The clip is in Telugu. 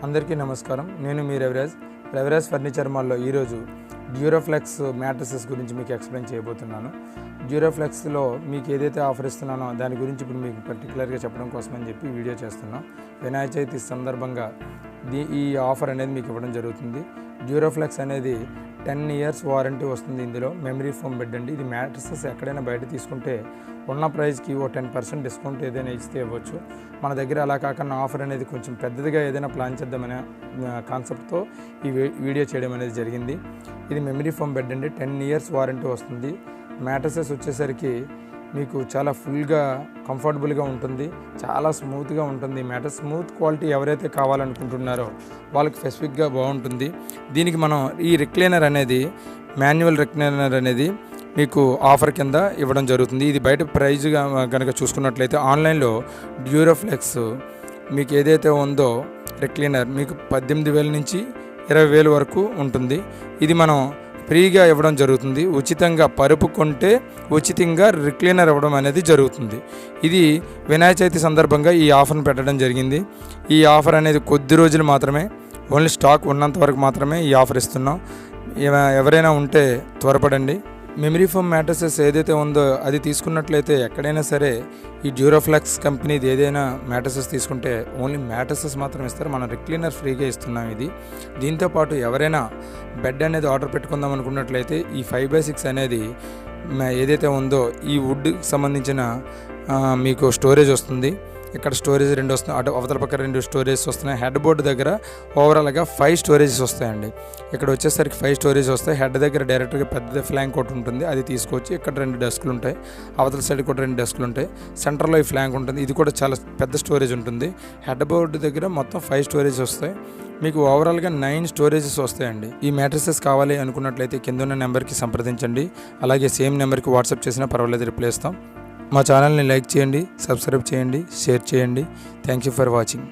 అందరికీ నమస్కారం. నేను మీ రవిరాజ్ ఫర్నిచర్ మాల్లో ఈరోజు డ్యూరోఫ్లెక్స్ మ్యాట్రసెస్ గురించి మీకు ఎక్స్ప్లెయిన్ చేయబోతున్నాను. డ్యూరోఫ్లెక్స్లో మీకు ఏదైతే ఆఫర్ ఇస్తున్నానో దాని గురించి ఇప్పుడు మీకు పర్టికులర్గా చెప్పడం కోసమని చెప్పి వీడియో చేస్తున్నాం. వినాయక చవితి సందర్భంగా ఈ ఆఫర్ అనేది మీకు ఇవ్వడం జరుగుతుంది. డ్యూరోఫ్లెక్స్ అనేది 10 years వారంటీ వస్తుంది. ఇందులో మెమరీ ఫోమ్ బెడ్ అండి. ఇది మ్యాట్రసెస్ ఎక్కడైనా బయట తీసుకుంటే ఉన్న ప్రైస్కి 10% డిస్కౌంట్ ఏదైనా ఇస్తే ఇవ్వచ్చు. మన దగ్గర అలా కాకుండా ఆఫర్ అనేది కొంచెం పెద్దదిగా ఏదైనా ప్లాన్ చేద్దామనే కాన్సెప్ట్తో ఈ వీడియో చేయడం అనేది జరిగింది. ఇది మెమరీ ఫోమ్ బెడ్ అండి. 10 years వారంటీ వస్తుంది. మ్యాట్రసెస్ వచ్చేసరికి మీకు చాలా ఫుల్గా కంఫర్టబుల్గా ఉంటుంది, చాలా స్మూత్గా ఉంటుంది. మ్యాట్రస్ స్మూత్ క్వాలిటీ ఎవరైతే కావాలనుకుంటున్నారో వాళ్ళకి స్పెసిఫిక్గా బాగుంటుంది. దీనికి మనం ఈ రిక్లైనర్ అనేది మాన్యువల్ రిక్లైనర్ అనేది మీకు ఆఫర్ కింద ఇవ్వడం జరుగుతుంది. ఇది బయట ప్రైజ్గా కనుక చూసుకున్నట్లయితే ఆన్లైన్లో డ్యూరోఫ్లెక్స్ మీకు ఏదైతే ఉందో రిక్లైనర్ మీకు 18,000 నుంచి 20,000 వరకు ఉంటుంది. ఇది మనం ఫ్రీగా ఇవ్వడం జరుగుతుంది. ఉచితంగా పరుపు కొంటే ఉచితంగా రిక్లైనర్ ఇవ్వడం అనేది జరుగుతుంది. ఇది వినాయక చవితి సందర్భంగా ఈ ఆఫర్ని పెట్టడం జరిగింది. ఈ ఆఫర్ అనేది కొద్ది రోజులు మాత్రమే, ఓన్లీ స్టాక్ ఉన్నంత వరకు మాత్రమే ఈ ఆఫర్ ఇస్తున్నాం. ఎవరైనా ఉంటే త్వరపడండి. మెమరీ ఫోమ్ మ్యాట్రసెస్ ఏదైతే ఉందో అది తీసుకున్నట్లయితే ఎక్కడైనా సరే ఈ డ్యూరోఫ్లెక్స్ కంపెనీది ఏదైనా మ్యాట్రసెస్ తీసుకుంటే ఓన్లీ మ్యాట్రసెస్ మాత్రం ఇస్తారు. మనం రిక్లైనర్ ఫ్రీగా ఇస్తున్నాం. ఇది దీంతోపాటు ఎవరైనా బెడ్ అనేది ఆర్డర్ పెట్టుకుందాం అనుకున్నట్లయితే ఈ 5x6 అనేది ఏదైతే ఉందో ఈ వుడ్కి సంబంధించిన మీకు స్టోరేజ్ వస్తుంది. ఇక్కడ స్టోరేజ్ 2 వస్తున్నాయి, అటు అవతల పక్క 2 స్టోరేజ్ వస్తున్నాయి. హెడ్ బోర్డు దగ్గర ఓవరాల్గా 5 స్టోరేజెస్ వస్తాయండి. ఇక్కడ వచ్చేసరికి 5 స్టోరేజ్ వస్తాయి. హెడ్ దగ్గర డైరెక్ట్గా పెద్ద ఫ్లాంక్ ఒకటి ఉంటుంది, అది తీసుకొచ్చి ఇక్కడ 2 డెస్క్లు ఉంటాయి. అవతల సైడ్ కూడా 2 డెస్క్లు ఉంటాయి. సెంటర్లో ఈ ఫ్లాంక్ ఉంటుంది, ఇది కూడా చాలా పెద్ద స్టోరేజ్ ఉంటుంది. హెడ్ బోర్డు దగ్గర మొత్తం 5 స్టోరేజ్ వస్తాయి. మీకు ఓవరాల్గా 9 స్టోరేజెస్ వస్తాయండి. ఈ మ్యాట్రసెస్ కావాలి అనుకున్నట్లయితే కింద ఉన్న నెంబర్కి సంప్రదించండి. అలాగే సేమ్ నెంబర్కి వాట్సాప్ చేసినా పర్వాలేదు, రిప్లై ఇస్తాం. మా ఛానల్ని లైక్ చేయండి, సబ్స్క్రైబ్ చేయండి, షేర్ చేయండి. Thank you for watching.